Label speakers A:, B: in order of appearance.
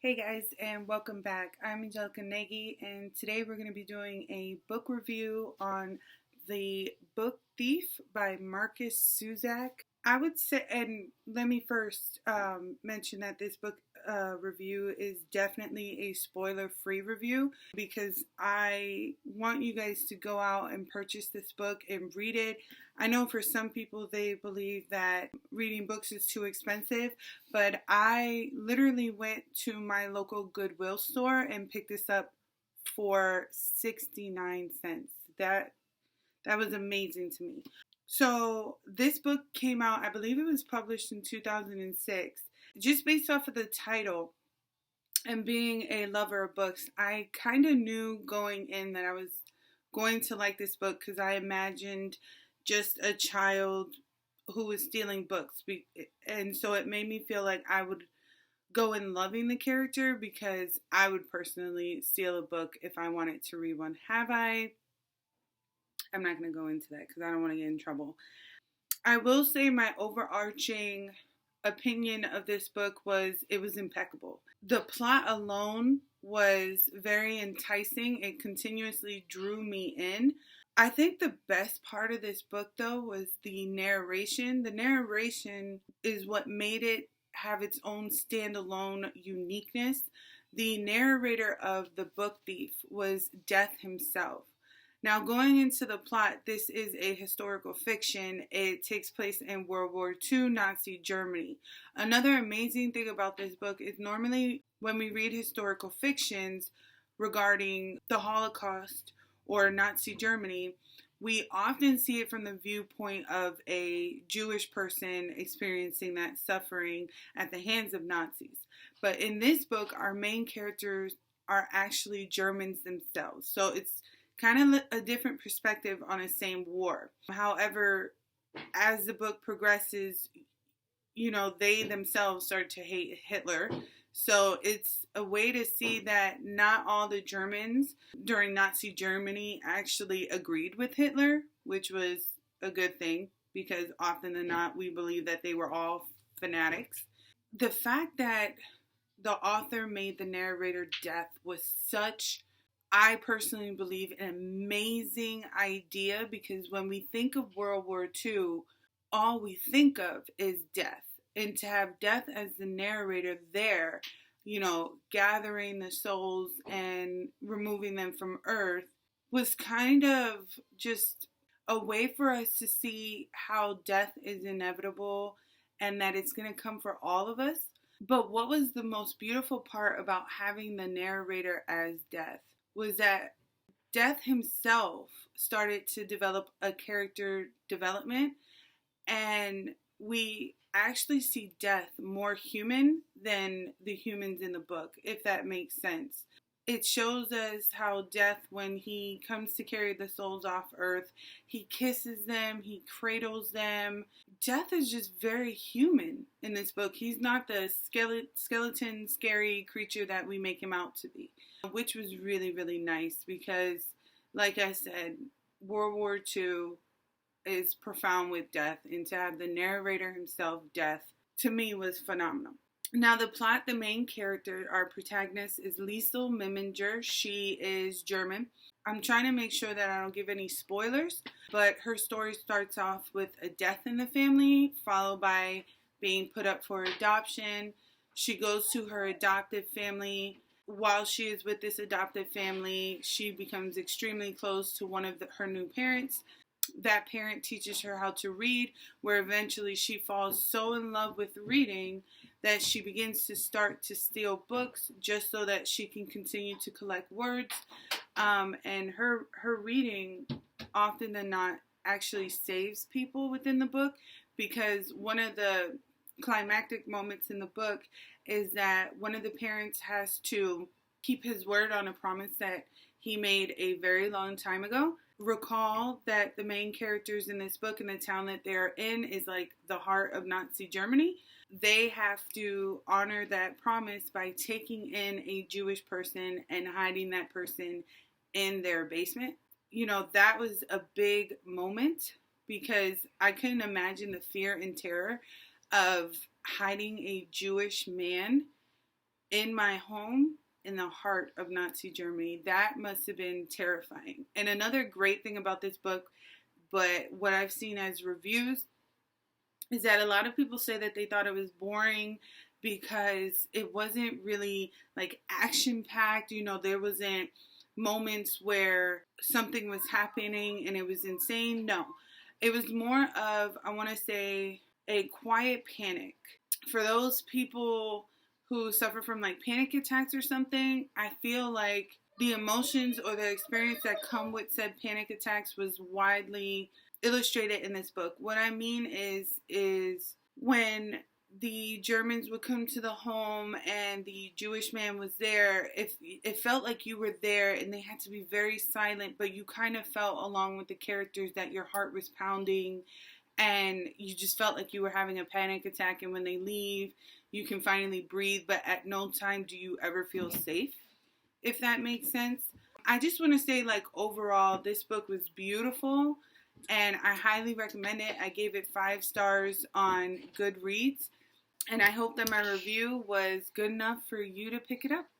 A: Hey guys, and welcome back. I'm Angelica Nagy, and today we're going to be doing a book review on The Book Thief by Markus Zusak. I would say, and let me first mention that this book review is definitely a spoiler-free review because I want you guys to go out and purchase this book and read it. I know for some people they believe that reading books is too expensive, but I literally went to my local Goodwill store and picked this up for 69 cents. That was amazing to me. So this book came out, I believe it was published in 2006. Just based off of the title and being a lover of books, I kind of knew going in that I was going to like this book because I imagined just a child who was stealing books. And so it made me feel like I would go in loving the character because I would personally steal a book if I wanted to read one. Have I? I'm not going to go into that because I don't want to get in trouble. I will say my overarching opinion of this book was it was impeccable. The plot alone was very enticing. It continuously drew me in. I think the best part of this book, though, was the narration. The narration is what made it have its own standalone uniqueness. The narrator of The Book Thief was Death himself. Now, going into the plot, this is a historical fiction. It takes place in World War II, Nazi Germany. Another amazing thing about this book is normally when we read historical fictions regarding the Holocaust or Nazi Germany, we often see it from the viewpoint of a Jewish person experiencing that suffering at the hands of Nazis. But in this book, our main characters are actually Germans themselves. So it's kind of a different perspective on a same war. However, as the book progresses, they themselves start to hate Hitler. So it's a way to see that not all the Germans during Nazi Germany actually agreed with Hitler, which was a good thing because often than not, we believe that they were all fanatics. The fact that the author made the narrator death was such, I personally believe, an amazing idea because when we think of World War II, all we think of is death. And to have death as the narrator there, gathering the souls and removing them from Earth was kind of just a way for us to see how death is inevitable and that it's going to come for all of us. But what was the most beautiful part about having the narrator as death was that Death himself started to develop a character development, and we actually see Death more human than the humans in the book, if that makes sense. It shows us how Death, when he comes to carry the souls off Earth, he kisses them, he cradles them. Death is just very human in this book. He's not the skeleton, scary creature that we make him out to be, which was really, really nice because, like I said, World War II is profound with death, and to have the narrator himself, Death, to me was phenomenal. Now, the plot, the main character, our protagonist, is Liesel Miminger. She is German. I'm trying to make sure that I don't give any spoilers, but her story starts off with a death in the family, followed by being put up for adoption. She goes to her adoptive family. While she is with this adoptive family, she becomes extremely close to one of her new parents. That parent teaches her how to read, where eventually she falls so in love with reading that she begins to start to steal books just so that she can continue to collect words. And her reading, often than not, actually saves people within the book, because one of the climactic moments in the book is that one of the parents has to keep his word on a promise that he made a very long time ago. Recall that the main characters in this book and the town that they're in is like the heart of Nazi Germany. They have to honor that promise by taking in a Jewish person and hiding that person in their basement. That was a big moment because I couldn't imagine the fear and terror of hiding a Jewish man in my home in the heart of Nazi Germany. That must have been terrifying. And another great thing about this book, but what I've seen as reviews, is that a lot of people say that they thought it was boring because it wasn't really like action packed. You know, there wasn't moments where something was happening and it was insane. No, it was more of, I want to say, a quiet panic. For those people who suffer from like panic attacks or something, I feel like the emotions or the experience that come with said panic attacks was widely illustrated in this book. What I mean is when the Germans would come to the home and the Jewish man was there, it felt like you were there and they had to be very silent, but you kind of felt along with the characters that your heart was pounding and you just felt like you were having a panic attack. And when they leave, you can finally breathe, but at no time do you ever feel safe, if that makes sense. I just want to say, like, overall, this book was beautiful and I highly recommend it. I gave it 5 stars on Goodreads, and I hope that my review was good enough for you to pick it up.